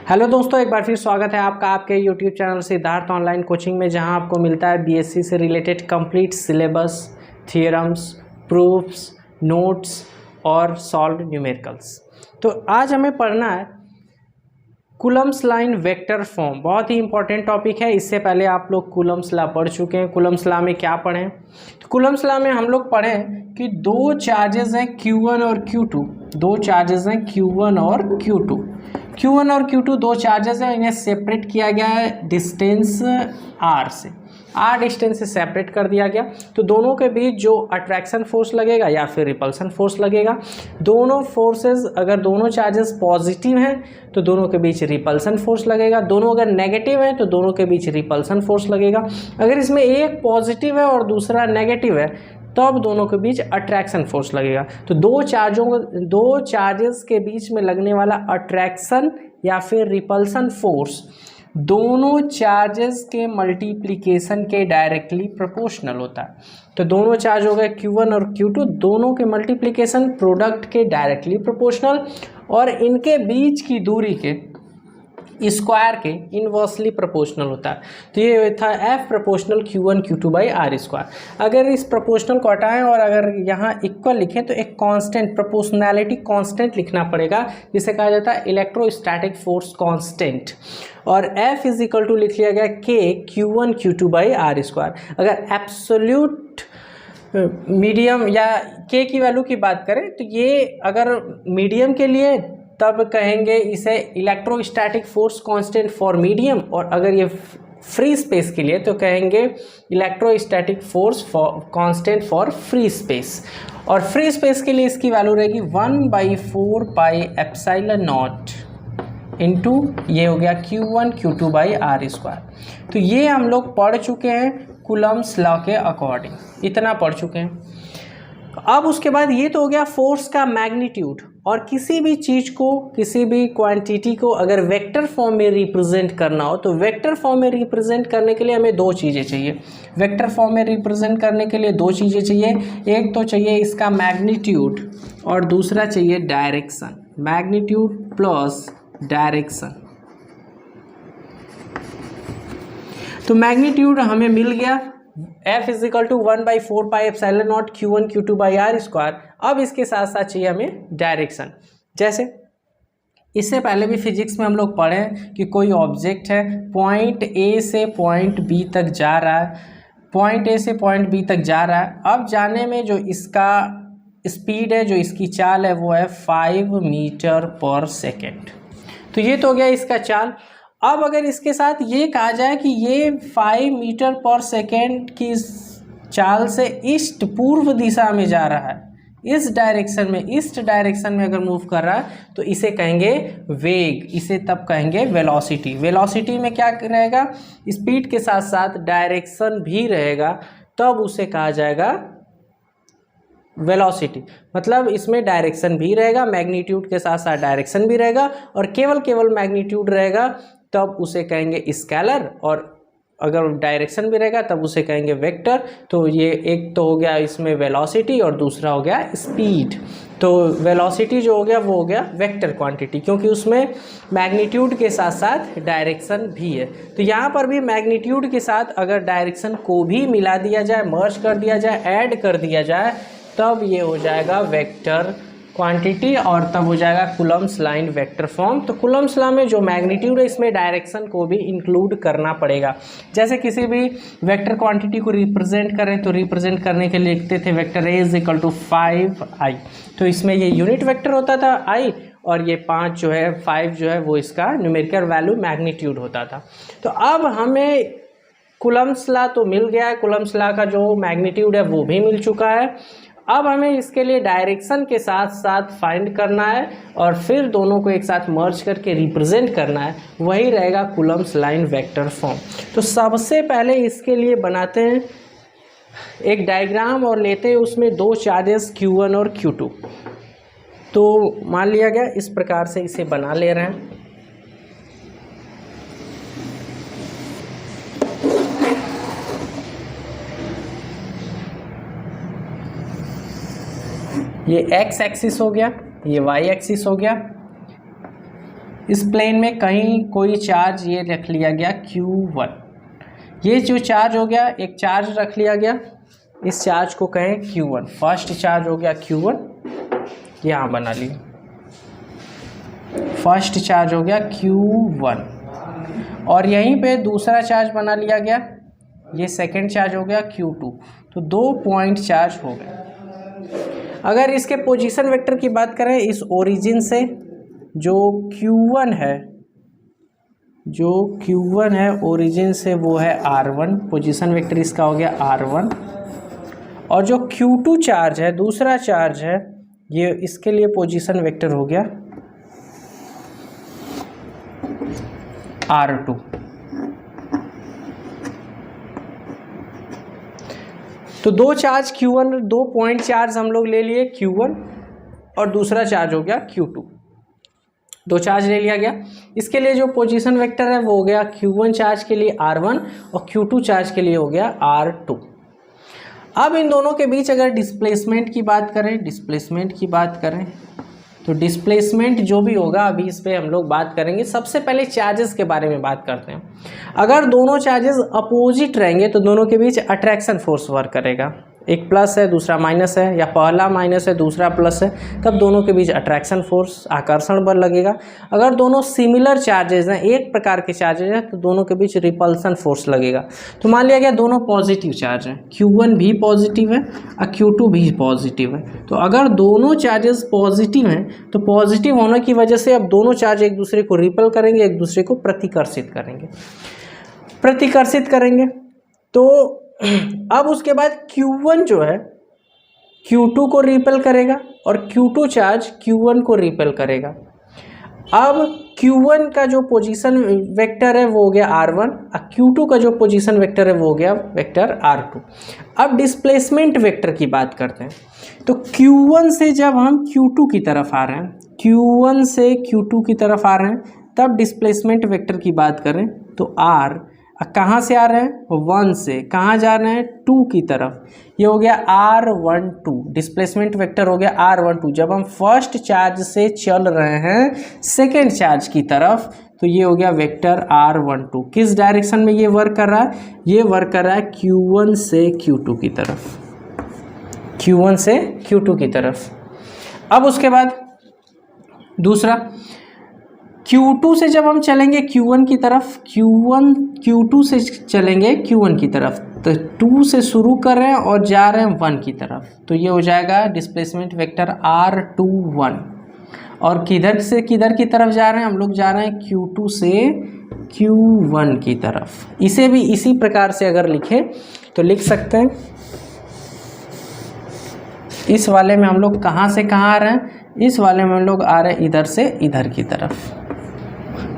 Hello दोस्तों, एक बार फिर स्वागत है आपका आपके YouTube channel Siddharth online coaching में, जहां आपको मिलता है बीएससी से related complete syllabus, theorems, proofs, notes और सॉल्व न्यूमेरिकल्स। तो आज हमें पढ़ना है कूलम्ब्स लाइन वेक्टर फॉर्म। बहुत ही इंपॉर्टेंट टॉपिक है। इससे पहले आप लोग कूलम्ब्स लॉ पढ़ चुके हैं। कूलम्ब्स लॉ में क्या पढ़ें? तो कूलम्ब्स लॉ में हम लोग पढ़ें कि दो चार्जेस हैं Q1 और Q2। दो चार्जेस हैं Q1 और Q2। Q1 और Q2 दो चार्जेस हैं, इन्हें सेपरेट किया गया है डिस्टेंस R से। R डिस्टेंस से सेपरेट कर दिया गया। तो दोनों के बीच जो अट्रैक्शन फोर्स लगेगा या फिर रिपल्सन फोर्स लगेगा, दोनों फोर्सेस, अगर दोनों चार्जेस पॉजिटिव हैं तो दोनों के बीच रिपल्सन फोर्स लगेगा। दोनों अगर नेगेटिव हैं तो दोनों के बीच रिपल्सन फोर्स लगेगा। अगर इसमें एक पॉजिटिव है और दूसरा नेगेटिव है तब दोनों के बीच अट्रैक्शन फोर्स लगेगा। तो दो चार्जेस के बीच में लगने वाला अट्रैक्शन या फिर रिपल्सन फोर्स दोनों चार्जेस के मल्टीप्लिकेशन के डायरेक्टली प्रोपोर्शनल होता है। तो दोनों चार्ज हो गए Q1 और Q2, दोनों के मल्टीप्लिकेशन प्रोडक्ट के डायरेक्टली प्रोपोर्शनल और इनके बीच की दूरी के स्क्वायर के इनवर्सली प्रोपोर्शनल होता है। तो ये था F proportional Q1 Q2 by r square. अगर इस प्रोपोर्शनल को हटाएं और अगर यहाँ इक्वल लिखें तो एक कांस्टेंट, प्रोपोर्शनैलिटी कांस्टेंट लिखना पड़ेगा, जिसे कहा जाता है इलेक्ट्रोस्टैटिक फोर्स कांस्टेंट। और F इज इक्वल टू लिख लिया गया K Q1 Q2 by r square. अगर एब्सोल्यूट मीडियम या K की वैल्यू की बात करें तो ये अगर मीडियम के लिए तब कहेंगे इसे electrostatic force constant for medium, और अगर ये फ्री स्पेस के लिए तो कहेंगे electrostatic force constant for free space. और फ्री स्पेस के लिए इसकी वैल्यू रहेगी 1/4 पाई एप्सिलॉन नॉट इंटू ये हो गया Q1 Q2 by r square. तो ये हम लोग पढ़ चुके हैं कूलम्ब्स लॉ के अकॉर्डिंग, इतना पढ़ चुके हैं। अब उसके बाद ये तो हो गया फोर्स का मैग्नीट्यूड। और किसी भी चीज़ को, किसी भी क्वांटिटी को अगर वेक्टर फॉर्म में रिप्रेजेंट करना हो तो वेक्टर फॉर्म में रिप्रेजेंट करने के लिए हमें दो चीज़ें चाहिए। वेक्टर फॉर्म में रिप्रेजेंट करने के लिए दो चीज़ें चाहिए। एक तो चाहिए इसका मैग्नीट्यूड और दूसरा चाहिए डायरेक्शन। Magnitude plus direction. तो मैग्नीट्यूड हमें मिल गया F is equal to 1/4 pi epsilon naught Q1 Q2 by r square. अब इसके साथ साथ चाहिए हमें डायरेक्शन। जैसे इससे पहले भी फिजिक्स में हम लोग पढ़े कि कोई ऑब्जेक्ट है, पॉइंट A से पॉइंट B तक जा रहा है, पॉइंट A से पॉइंट B तक जा रहा है। अब जाने में जो इसका स्पीड है, जो इसकी चाल है, वो है 5 मीटर पर सेकेंड। तो ये तो हो गया इसका चाल। अब अगर इसके साथ ये कहा जाए कि ये 5 मीटर पर सेकेंड की चाल से ईस्ट पूर्व दिशा में जा रहा है, इस डायरेक्शन में, ईस्ट डायरेक्शन में अगर मूव कर रहा है तो इसे कहेंगे वेग, इसे तब कहेंगे वेलोसिटी। वेलोसिटी में क्या रहेगा? स्पीड के साथ साथ डायरेक्शन भी रहेगा, तब उसे कहा जाएगा वेलोसिटी। मतलब इसमें डायरेक्शन भी रहेगा, मैग्नीट्यूड के साथ साथ डायरेक्शन भी रहेगा, और केवल मैग्नीट्यूड रहेगा तब उसे कहेंगे स्केलर, और अगर डायरेक्शन भी रहेगा तब उसे कहेंगे वेक्टर। तो ये एक तो हो गया इसमें वेलोसिटी और दूसरा हो गया स्पीड। तो वेलोसिटी जो हो गया वो हो गया वेक्टर क्वांटिटी, क्योंकि उसमें मैग्नीट्यूड के साथ साथ डायरेक्शन भी है। तो यहाँ पर भी मैग्नीट्यूड के साथ अगर डायरेक्शन को भी मिला दिया जाए, मर्ज कर दिया जाए, ऐड कर दिया जाए, तब ये हो जाएगा वेक्टर क्वांटिटी और तब हो जाएगा कूलम्ब्स लाइन वेक्टर फॉर्म। तो कूलम्ब्स लॉ में जो मैग्नीट्यूड है इसमें डायरेक्शन को भी इंक्लूड करना पड़ेगा। जैसे किसी भी वेक्टर क्वांटिटी को रिप्रेजेंट करें तो रिप्रेजेंट करने के लिए लिखते थे vector A is equal to 5i। तो इसमें ये यूनिट वेक्टर होता था i, और ये 5 जो है, 5 जो है वो इसका न्यूमेरिकल वैल्यू मैग्नीट्यूड होता था। तो अब हमें कूलम्ब्स लॉ तो मिल गया है, कूलम्ब्स लॉ का जो मैग्नीट्यूड है वो भी मिल चुका है। अब हमें इसके लिए डायरेक्शन के साथ साथ फाइंड करना है और फिर दोनों को एक साथ मर्ज करके रिप्रेजेंट करना है, वही रहेगा कूलम्ब्स लाइन वेक्टर फॉर्म। तो सबसे पहले इसके लिए बनाते हैं एक डायग्राम और लेते हैं उसमें दो चार्जेस Q1 और Q2। तो मान लिया गया इस प्रकार से इसे बना ले रहे हैं। ये x एक्सिस हो गया, ये y एक्सिस हो गया, इस प्लेन में कहीं कोई चार्ज ये रख लिया गया Q1, ये जो चार्ज हो गया एक चार्ज रख लिया गया, इस चार्ज को कहें Q1, फर्स्ट चार्ज हो गया Q1, यहाँ बना लिया फर्स्ट चार्ज हो गया Q1, और यहीं पे दूसरा चार्ज बना लिया गया, ये सेकंड चार्ज हो गया Q2, तो 2 पॉइंट चार्ज हो गए। अगर इसके पोजीशन वेक्टर की बात करें, इस ओरिजिन से जो Q1 है, जो Q1 है ओरिजिन से वो है R1, पोजीशन वेक्टर इसका हो गया R1, और जो Q2 चार्ज है, दूसरा चार्ज है, ये इसके लिए पोजीशन वेक्टर हो गया R2। तो दो चार्ज Q1, 2 पॉइंट चार्ज हम लोग ले लिए Q1, और दूसरा चार्ज हो गया Q2, 2 चार्ज ले लिया गया। इसके लिए जो पोजीशन वेक्टर है वो हो गया Q1 चार्ज के लिए R1 और Q2 चार्ज के लिए हो गया R2। अब इन दोनों के बीच अगर डिस्प्लेसमेंट की बात करें, तो डिस्प्लेसमेंट जो भी होगा अभी इस पे हम लोग बात करेंगे। सबसे पहले चार्जेस के बारे में बात करते हैं। अगर दोनों चार्जेस अपोजिट रहेंगे तो दोनों के बीच अट्रैक्शन फोर्स वर्क करेगा, एक प्लस है दूसरा माइनस है, या पहला माइनस है दूसरा प्लस है, तब दोनों के बीच अट्रैक्शन फोर्स, आकर्षण बल लगेगा। अगर दोनों सिमिलर चार्जेस हैं, एक प्रकार के चार्जेस हैं, तो दोनों के बीच रिपल्सन फोर्स लगेगा। तो मान लिया गया दोनों पॉजिटिव चार्ज हैं, Q1 भी पॉजिटिव है और Q2 भी पॉजिटिव है। तो अगर दोनों चार्जेस पॉजिटिव हैं तो पॉजिटिव होने की वजह से अब दोनों चार्ज एक दूसरे को रिपल करेंगे, एक दूसरे को प्रतिकर्षित करेंगे। तो अब उसके बाद Q1 जो है Q2 को रिपेल करेगा और Q2 चार्ज Q1 को रिपेल करेगा। अब Q1 का जो पोजीशन वेक्टर है वो हो गया R1 और Q2 का जो पोजीशन वेक्टर है वो हो गया वेक्टर R2। अब डिस्प्लेसमेंट वेक्टर की बात करते हैं। तो Q1 से जब हम Q2 की तरफ आ रहे हैं, Q1 से Q2 की तरफ आ रहे हैं, तब डिस्प्लेसमेंट वेक्टर की बात करें तो R कहाँ से आ रहे हैं, 1 से कहाँ जा रहे हैं, 2 की तरफ, ये हो गया R12। डिस्प्लेसमेंट वेक्टर हो गया R12। जब हम फर्स्ट चार्ज से चल रहे हैं सेकेंड चार्ज की तरफ, तो ये हो गया वेक्टर R12। किस डायरेक्शन में ये वर्क कर रहा है, ये वर्क कर रहा है Q1 से Q2 की तरफ, Q1 से Q2 की तरफ। अब उसके बाद दूसरा Q2 से जब हम चलेंगे Q1 की तरफ, Q2 से चलेंगे Q1 की तरफ, तो 2 से शुरू कर रहे हैं और जा रहे हैं 1 की तरफ, तो ये हो जाएगा डिस्प्लेसमेंट वेक्टर R21। और किधर से किधर की तरफ जा रहे हैं, हम लोग जा रहे हैं Q2 से Q1 की तरफ। इसे भी इसी प्रकार से अगर लिखें तो लिख सकते हैं, इस वाले में हम लोग कहाँ से कहाँ आ रहे हैं, इस वाले में हम लोग आ रहे हैं इधर से इधर की तरफ,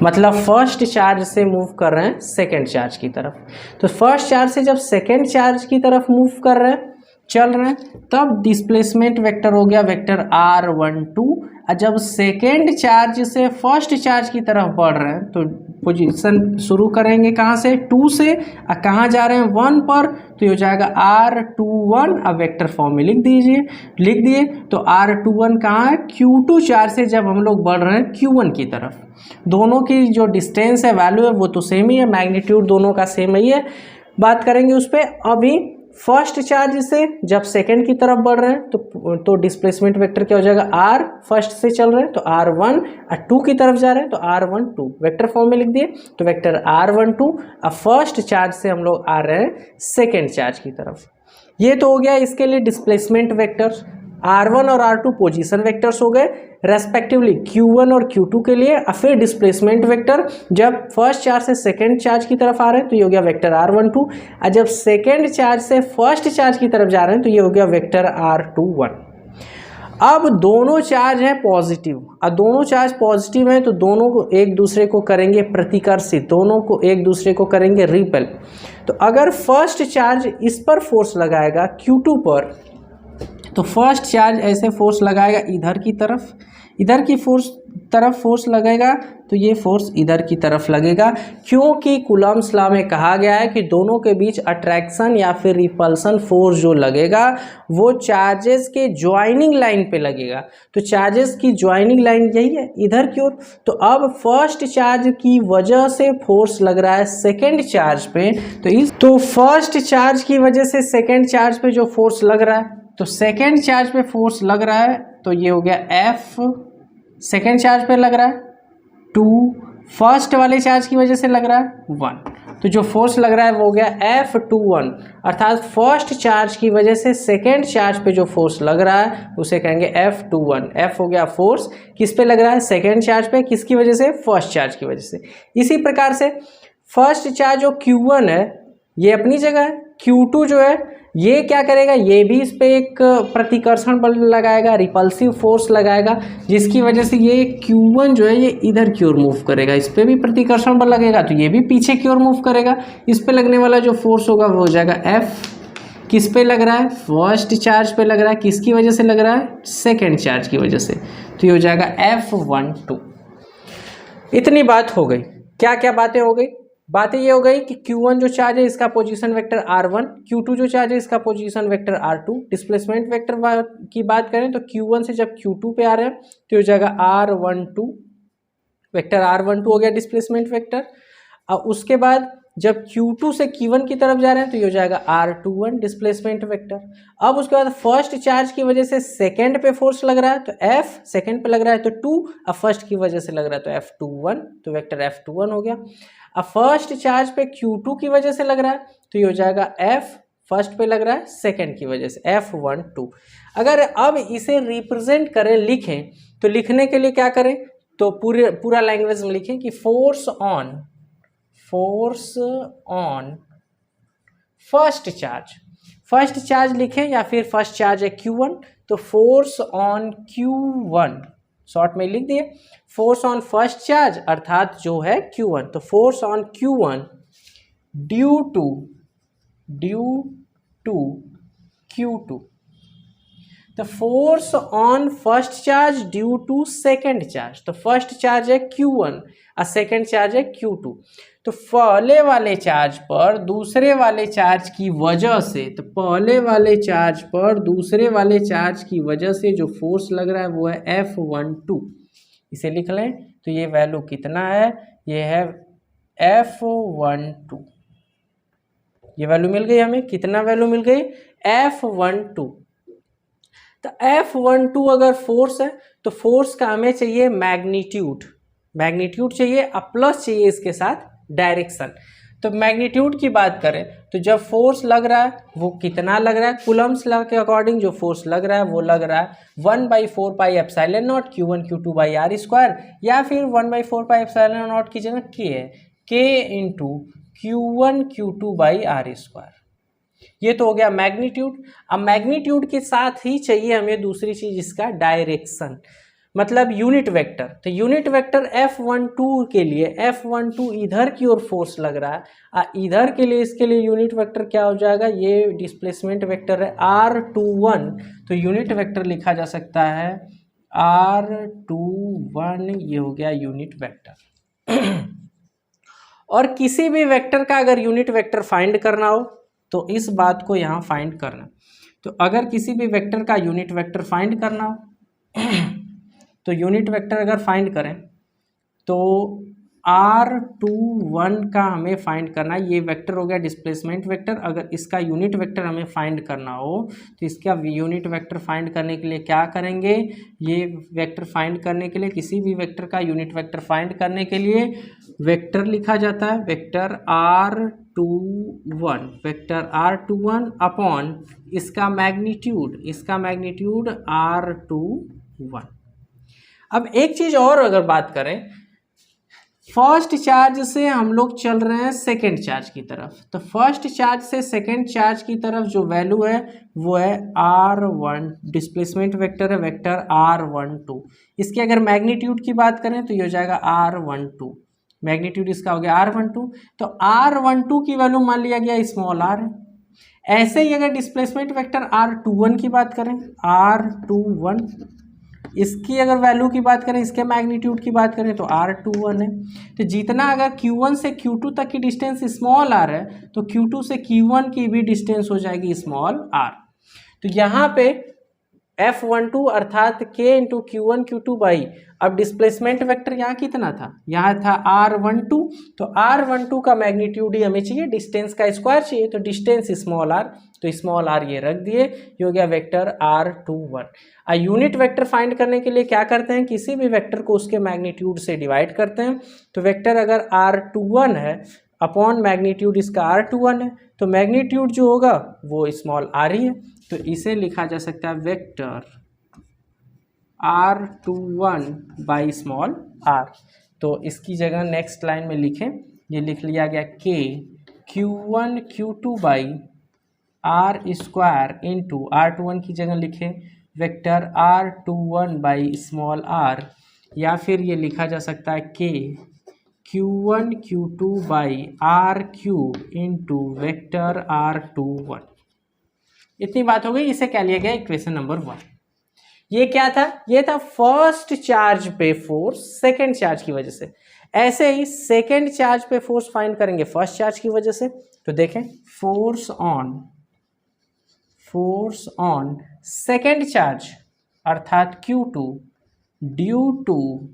मतलब फर्स्ट चार्ज से मूव कर रहे हैं सेकेंड चार्ज की तरफ। तो फर्स्ट चार्ज से जब सेकेंड चार्ज की तरफ मूव कर रहे हैं, चल रहे हैं, तब डिस्प्लेसमेंट वेक्टर हो गया वेक्टर R12। और जब सेकेंड चार्ज से फर्स्ट चार्ज की तरफ बढ़ रहे हैं तो पोजीशन शुरू करेंगे कहाँ से, 2 से, और कहाँ जा रहे हैं 1 पर, तो ये हो जाएगा R21। अब वेक्टर फॉर्म में लिख दिए। तो R21 कहाँ है, Q2 चार्ज से जब हम लोग बढ़ रहे हैं Q1 की तरफ। दोनों की जो डिस्टेंस है, वैल्यू है, वो तो सेम ही है, मैग्नीट्यूड दोनों का सेम ही है। बात करेंगे उस पर। अभी फर्स्ट चार्ज से जब सेकंड की तरफ बढ़ रहे हैं तो डिस्प्लेसमेंट वेक्टर क्या हो जाएगा, R फर्स्ट से चल रहे हैं तो R1, और 2 की तरफ जा रहे हैं तो R12। वेक्टर फॉर्म में लिख दिए तो वेक्टर R12। अब फर्स्ट चार्ज से हम लोग आ रहे हैं सेकेंड चार्ज की तरफ। ये तो हो गया इसके लिए डिस्प्लेसमेंट वेक्टर। R1 और R2 पोजीशन वेक्टर्स हो गए रेस्पेक्टिवली Q1 और Q2 के लिए। और फिर डिस्प्लेसमेंट वेक्टर जब फर्स्ट चार्ज से सेकंड चार्ज की तरफ आ रहे हैं तो ये हो गया वेक्टर R12, और जब सेकंड चार्ज से फर्स्ट चार्ज की तरफ जा रहे हैं तो ये हो गया वेक्टर R21। अब दोनों चार्ज है पॉजिटिव, और दोनों चार्ज पॉजिटिव हैं तो दोनों को एक दूसरे को करेंगे प्रतिकर्षित, दोनों को एक दूसरे को करेंगे रिपेल। तो अगर फर्स्ट चार्ज इस पर फोर्स लगाएगा Q2 पर, तो फर्स्ट चार्ज ऐसे फोर्स लगाएगा इधर की तरफ, इधर की तरफ फोर्स लगेगा तो ये फोर्स इधर की तरफ लगेगा, क्योंकि कूलम्ब्स लॉ में कहा गया है कि दोनों के बीच अट्रैक्शन या फिर रिपल्सन फोर्स जो लगेगा वो चार्जेस के ज्वाइनिंग लाइन पे लगेगा। तो चार्जेस की ज्वाइनिंग लाइन यही है इधर की ओर। तो अब फर्स्ट चार्ज की वजह से फोर्स लग रहा है सेकेंड चार्ज पे, तो फर्स्ट चार्ज की वजह से सेकेंड चार्ज पे जो फोर्स लग रहा है, तो सेकेंड चार्ज पे फोर्स लग रहा है तो ये हो गया F, सेकेंड चार्ज पे लग रहा है 2, फर्स्ट वाले चार्ज की वजह से लग रहा है 1, तो जो फोर्स लग रहा है वो हो गया F21, अर्थात फर्स्ट चार्ज की वजह से सेकेंड चार्ज पे जो फोर्स लग रहा है उसे कहेंगे F21। F हो गया फोर्स किस पे लग रहा है, सेकेंड चार्ज पे, किसकी वजह से, फर्स्ट चार्ज की वजह से। इसी प्रकार से फर्स्ट चार्ज जो Q1 है ये अपनी जगह है, Q2 जो है ये क्या करेगा, ये भी इस पे एक प्रतिकर्षण बल लगाएगा, रिपल्सिव फोर्स लगाएगा, जिसकी वजह से ये Q1 जो है ये इधर की ओर मूव करेगा, इस पे भी प्रतिकर्षण बल लगेगा तो ये भी पीछे की ओर मूव करेगा। इस पे लगने वाला जो फोर्स होगा वो हो जाएगा F, किस पे लग रहा है, फर्स्ट चार्ज पे लग रहा है, किसकी वजह से लग रहा है, सेकेंड चार्ज की वजह से, तो ये हो जाएगा F12। इतनी बात हो गई। क्या क्या बातें हो गई, बातें ये हो गई कि Q1 जो चार्ज है इसका पोजीशन वेक्टर R1, Q2 जो चार्ज है इसका position vector R2। Displacement vector की बात करें तो Q1 से जब Q2 पे आ रहे हैं तो हो जाएगा R12, वेक्टर R12 हो गया डिस्प्लेसमेंट वेक्टर। और उसके बाद जब Q2 से Q1 की तरफ जा रहे हैं तो ये हो जाएगा R21 डिस्प्लेसमेंट वेक्टर। अब उसके बाद फर्स्ट चार्ज की वजह से सेकेंड पे फोर्स लग रहा है तो F, सेकेंड पे लग रहा है तो 2, अब फर्स्ट की वजह से लग रहा है तो F21, तो वेक्टर F21 हो गया। अब फर्स्ट चार्ज पे Q2 की वजह से लग रहा है तो ये हो जाएगा F, फर्स्ट पे लग रहा है सेकेंड की वजह से F12। अगर अब इसे रिप्रेजेंट करें, लिखें, तो लिखने के लिए क्या करें, तो पूरा लैंग्वेज में लिखें कि फोर्स ऑन फर्स्ट चार्ज लिखें या फिर फर्स्ट चार्ज है Q1 तो फोर्स ऑन Q1 शॉर्ट में लिख दिए, फोर्स ऑन फर्स्ट चार्ज अर्थात जो है Q1, तो force on Q1 due to Q2, तो force on first charge due to second charge, तो फर्स्ट चार्ज है Q1 और सेकेंड चार्ज है Q2, तो पहले वाले चार्ज पर दूसरे वाले चार्ज की वजह से, तो पहले वाले चार्ज पर दूसरे वाले चार्ज की वजह से जो फोर्स लग रहा है वो है F12। इसे लिख लें तो ये वैल्यू कितना है, ये है F12। ये वैल्यू मिल गई हमें, कितना वैल्यू मिल गई, F12। तो F12 अगर फोर्स है तो फोर्स का हमें चाहिए मैग्नीट्यूड चाहिए और प्लस चाहिए इसके साथ डायरेक्शन। तो मैग्नीट्यूड की बात करें तो जब फोर्स लग रहा है वो कितना लग रहा है, कूलम्ब्स लॉ के अकॉर्डिंग जो फोर्स लग रहा है वो लग रहा है 1/4 pi epsilon naught Q1 Q2 by R square, या फिर 1/4 पाई एप्सिलॉन नॉट की जगह K है, K into Q1 Q2 by R square. ये तो हो गया मैग्नीट्यूड। अब मैग्नीट्यूड के साथ ही चाहिए हमें दूसरी चीज, इसका डायरेक्शन, मतलब यूनिट वेक्टर। तो यूनिट वेक्टर F12 के लिए, F12 इधर की ओर फोर्स लग रहा है, इधर के लिए, इसके लिए यूनिट वेक्टर क्या हो जाएगा, ये डिस्प्लेसमेंट वेक्टर है R21, तो यूनिट वेक्टर लिखा जा सकता है R21, ये हो गया यूनिट वेक्टर। और किसी भी वेक्टर का अगर यूनिट वेक्टर फाइंड करना हो तो इस बात को यहाँ फाइंड करना। तो अगर किसी भी वेक्टर का यूनिट वेक्टर फाइंड करना हो तो यूनिट वेक्टर अगर फाइंड करें तो R21 का हमें फाइंड करना है। ये वेक्टर हो गया डिस्प्लेसमेंट वेक्टर। अगर इसका यूनिट वेक्टर हमें फाइंड करना हो तो इसका यूनिट वेक्टर फाइंड करने के लिए क्या करेंगे, ये वेक्टर फाइंड करने के लिए, किसी भी वेक्टर का यूनिट वेक्टर फाइंड करने के लिए वेक्टर लिखा जाता है वेक्टर R21 अपॉन इसका मैग्नीट्यूड R21। अब एक चीज और अगर बात करें, फर्स्ट चार्ज से हम लोग चल रहे हैं सेकेंड चार्ज की तरफ, तो फर्स्ट चार्ज से सेकेंड चार्ज की तरफ जो वैल्यू है वो है R1, डिस्प्लेसमेंट वेक्टर है वेक्टर R12। इसकी अगर मैग्नीट्यूड की बात करें तो ये हो जाएगा R12, मैग्नीट्यूड इसका हो गया R12। तो R12 की वैल्यू मान लिया गया स्मॉल r है। ऐसे ही अगर डिस्प्लेसमेंट वेक्टर R21 की बात करें, R21 इसकी अगर वैल्यू की बात करें, इसके मैग्नीट्यूड की बात करें तो R21 है। तो जितना अगर Q1 से Q2 तक की डिस्टेंस स्मॉल r है तो Q2 से Q1 की भी डिस्टेंस हो जाएगी स्मॉल r। तो यहाँ पे F12 अर्थात K into Q1 Q2 by, अब डिस्प्लेसमेंट वेक्टर यहाँ कितना था, यहाँ था R12, तो R12 का मैग्नीट्यूड ही हमें चाहिए, डिस्टेंस का स्क्वायर चाहिए, तो डिस्टेंस स्मॉल r, तो स्मॉल r ये रख दिए, ये हो गया vector R21। Unit vector find करने के लिए क्या करते हैं, किसी भी वेक्टर को उसके मैग्नीट्यूड से डिवाइड करते हैं। तो वेक्टर अगर R21 है अपॉन मैग्नीट्यूड इसका R21 है, तो मैग्नीट्यूड जो होगा वो स्मॉल r ही है, तो इसे लिखा जा सकता है vector R21 by small r। तो इसकी जगह नेक्स्ट लाइन में लिखें, ये लिख लिया गया K Q1 Q2 by r square into R21 की जगह लिखें vector R21 by small r, या फिर ये लिखा जा सकता है K Q1 Q2 by r cube into vector R21। इतनी बात हो गई, इसे क्या लिया गया इक्वेशन नंबर 1। ये क्या था, ये था फर्स्ट चार्ज पे फोर्स सेकंड चार्ज की वजह से। ऐसे ही सेकंड चार्ज पे फोर्स फाइंड करेंगे फर्स्ट चार्ज की वजह से। तो देखें फोर्स ऑन सेकंड चार्ज अर्थात Q2 due to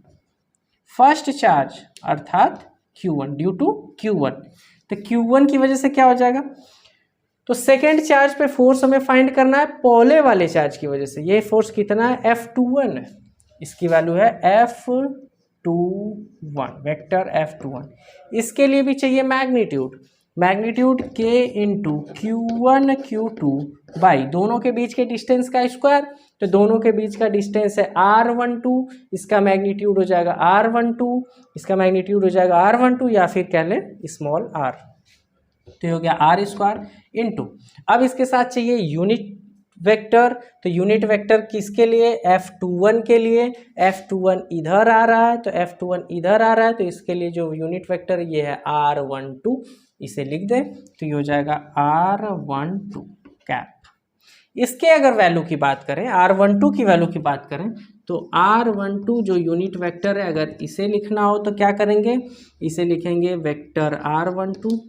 first charge अर्थात Q1 ड्यू टू Q1। तो Q1 की वजह से क्या हो जाएगा, तो सेकेंड चार्ज पे फोर्स हमें फाइंड करना है पहले वाले चार्ज की वजह से। ये फोर्स कितना है, F21 है, इसकी वैल्यू है F21 वेक्टर F21। इसके लिए भी चाहिए magnitude K into Q1 Q2 by दोनों के बीच के डिस्टेंस का स्क्वायर। तो दोनों के बीच का डिस्टेंस है R12, इसका मैग्नीट्यूड हो जाएगा R12, इसका मैग्नीट्यूड हो जाएगा R12, या फिर कह लें स्मॉल r। तो हो गया r स्क्वायर इंटू, अब इसके साथ चाहिए यूनिट वेक्टर। तो यूनिट वेक्टर किसके लिए, F21 के लिए। F21 इधर आ रहा है, तो F21 इधर आ रहा है, तो इसके लिए जो यूनिट वेक्टर ये है R12, इसे लिख दें, तो ये हो जाएगा R12 कैप। इसके अगर वैल्यू की बात करें, R12 की वैल्यू की बात करें, तो R12 जो यूनिट वेक्टर है, अगर इसे लिखना हो तो क्या करेंगे, इसे लिखेंगे vector R12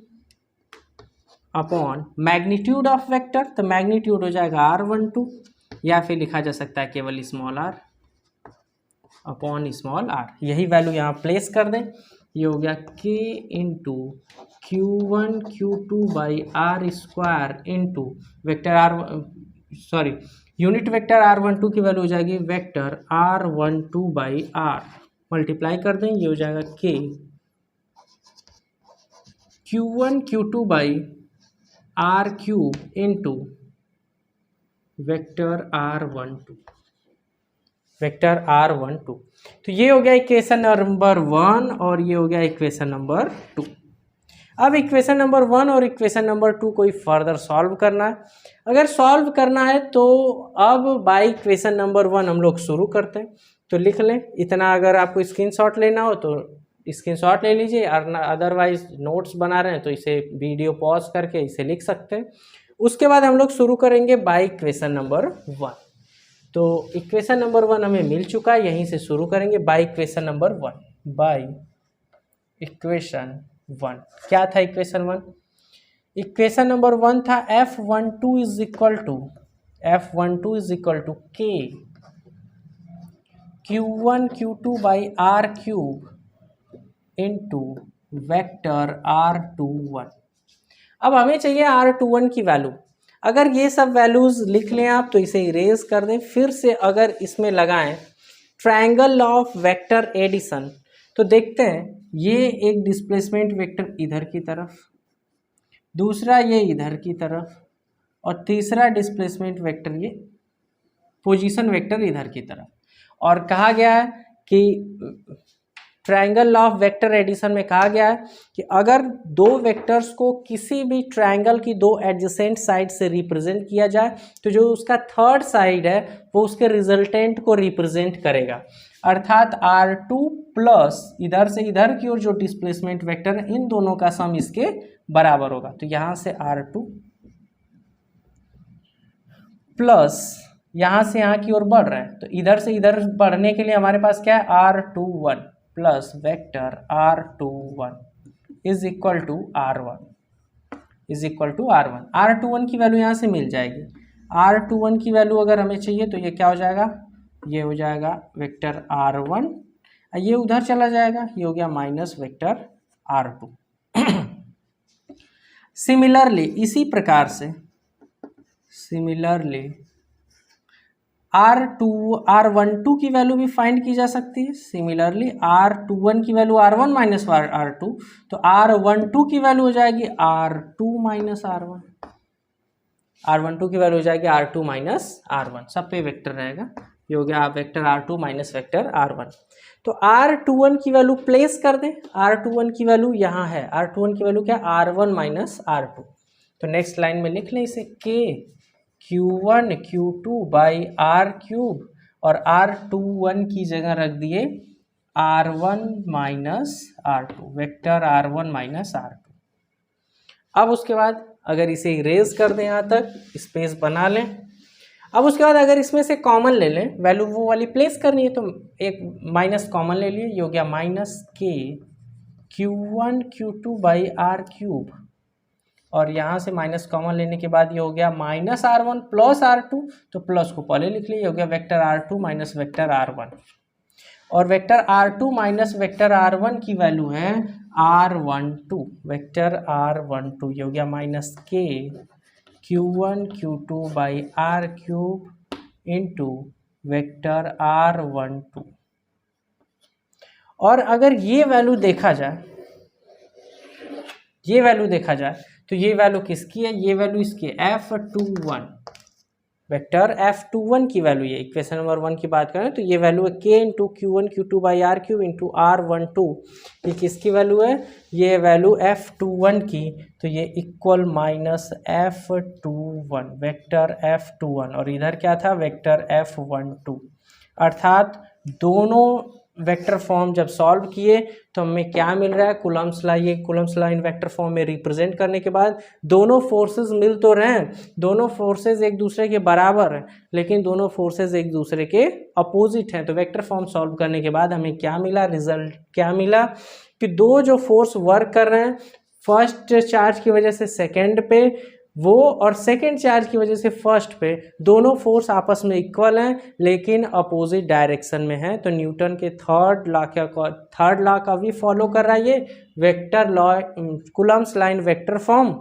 upon magnitude of vector. तो मैग्नीट्यूड हो जाएगा R12, या फिर लिखा जा सकता है केवल small r upon small r। यही वैल्यू यहाँ प्लेस कर दें, ये हो गया K into Q1 Q2 by r square into vector unit vector R12 की वैल्यू हो जाएगी vector R12 by r, multiply कर दें, ये हो जाएगा K Q1 Q2 by r cube into vector R12। तो ये हो गया इक्वेशन नंबर 1 और ये हो गया इक्वेशन नंबर 2। अब इक्वेशन नंबर 1 और इक्वेशन नंबर 2 को फर्दर सॉल्व करना है। अगर सॉल्व करना है तो अब बाय इक्वेशन नंबर 1 हम लोग शुरू करते हैं। तो लिख लें इतना, अगर आपको स्क्रीनशॉट लेना हो तो स्क्रीनशॉट ले लीजिए, अदरवाइज नोट्स बना रहे हैं तो इसे वीडियो पॉज करके इसे लिख सकते हैं। उसके बाद हम लोग शुरू करेंगे बाय इक्वेशन नंबर 1। तो इक्वेशन नंबर 1 हमें मिल चुका है, यहीं से शुरू करेंगे by equation number 1। By equation 1 क्या था, इक्वेशन 1, इक्वेशन नंबर 1 था F12 is equal to K Q1 Q2 by r cube into vector R21। अब हमें चाहिए R21 की वैल्यू। अगर ये सब वैल्यूज लिख लें आप तो इसे इरेज कर दें, फिर से अगर इसमें लगाएं ट्रायंगल ऑफ वेक्टर एडिशन, तो देखते हैं ये एक डिस्प्लेसमेंट वेक्टर इधर की तरफ, दूसरा ये इधर की तरफ, और तीसरा डिस्प्लेसमेंट वेक्टर ये पोजीशन वेक्टर इधर की तरफ। और कहा गया है कि ट्रायंगल ऑफ वेक्टर एडिशन में कहा गया है कि अगर दो वेक्टर्स को किसी भी ट्रायंगल की दो एडजेसेंट साइड से रिप्रेजेंट किया जाए तो जो उसका थर्ड साइड है वो उसके रिजल्टेंट को रिप्रेजेंट करेगा। अर्थात R2 प्लस इधर से इधर की ओर जो डिस्प्लेसमेंट वेक्टर है, इन दोनों का सम इसके बराबर होगा। तो यहाँ से R2 प्लस यहाँ से यहाँ की ओर बढ़ रहा है, तो इधर से इधर बढ़ने के लिए हमारे पास क्या है, R21 plus vector R21 is equal to R1 is equal to R1। R21 की वैल्यू यहाँ से मिल जाएगी। R21 की वैल्यू अगर हमें चाहिए तो ये क्या हो जाएगा, ये हो जाएगा वेक्टर R1, ये उधर चला जाएगा, ये हो गया माइनस वेक्टर R2। सिमिलरली इसी प्रकार से सिमिलरली R12 की वैल्यू भी फाइंड की जा सकती है। सिमिलरली R21 की वैल्यू R1 माइनस R2, तो R12 की वैल्यू हो जाएगी R2 माइनस R1। R12 की वैल्यू हो जाएगी R2 माइनस R1, सब पे वेक्टर रहेगा, ये हो गया vector R2 minus vector R1। तो R21 की वैल्यू प्लेस कर दें, R21 की वैल्यू यहाँ है, R21 की वैल्यू क्या है, R1 माइनस R2। तो नेक्स्ट लाइन में लिख लें इसे K Q1 Q2 by R cube, और R21 की जगह रख दिए R1 minus R2, vector R1 minus R2। अब उसके बाद अगर इसे इरेज कर दें, यहाँ तक स्पेस बना लें। अब उसके बाद अगर इसमें से कॉमन ले लें, वैल्यू वो वाली प्लेस करनी है, तो एक माइनस कॉमन ले लिए, ये हो गया minus K Q1 Q2 by R cube, और यहाँ से माइनस कॉमन लेने के बाद ये हो गया माइनस R1 प्लस R2, तो प्लस को पहले लिख लिए, ये हो गया vector R2 minus vector R1, और vector R2 minus vector R1 की वैल्यू है R12, वेक्टर R12, ये हो गया minus K Q1 Q2 by R cube into vector R12। और अगर ये वैल्यू देखा जाए, तो ये वैल्यू किसकी है, ये वैल्यू इसकी F21, वेक्टर F21 की वैल्यू, ये इक्वेशन नंबर 1 की बात करें तो ये वैल्यू है K into Q1 Q2 by R cube into R12, ये किसकी वैल्यू है, ये वैल्यू F21 की, तो ये equal minus F21, vector F21, और इधर क्या था, वेक्टर F12। अर्थात दोनों वेक्टर फॉर्म जब सॉल्व किए तो हमें क्या मिल रहा है, कूलम्ब्स लॉ, ये Coulomb's law in vector form में रिप्रेजेंट करने के बाद दोनों फोर्सेस मिल तो रहे हैं, दोनों फोर्सेस एक दूसरे के बराबर हैं, लेकिन दोनों फोर्सेस एक दूसरे के अपोजिट हैं। तो वेक्टर फॉर्म सॉल्व करने के बाद हमें क्या मिला, रिजल्ट क्या मिला कि दो जो फोर्स वर्क कर रहे हैं, फर्स्ट चार्ज की वजह से सेकेंड पे वो, और सेकेंड चार्ज की वजह से फर्स्ट पे, दोनों फोर्स आपस में इक्वल हैं लेकिन अपोजिट डायरेक्शन में हैं। तो न्यूटन के थर्ड लॉ का भी फॉलो कर रहा है ये vector law, Coulomb's law in vector form.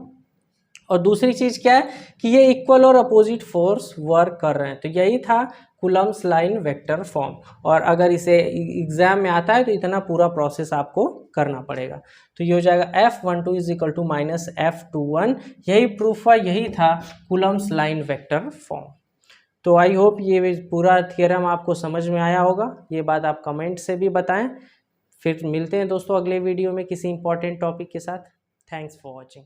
और दूसरी चीज़ क्या है कि ये इक्वल और अपोजिट फोर्स वर्क कर रहे हैं। तो यही था Coulomb's law in vector form, और अगर इसे एग्जाम में आता है तो इतना पूरा प्रोसेस आपको करना पड़ेगा। तो ये हो जाएगा F12 is equal to minus F21, यही प्रूफ है, यही था Coulomb's law in vector form. तो आई होप ये पूरा थियरम आपको समझ में आया होगा, ये बात आप कमेंट से भी बताएं। फिर मिलते हैं दोस्तों अगले वीडियो में किसी इंपॉर्टेंट टॉपिक के साथ। Thanks for watching.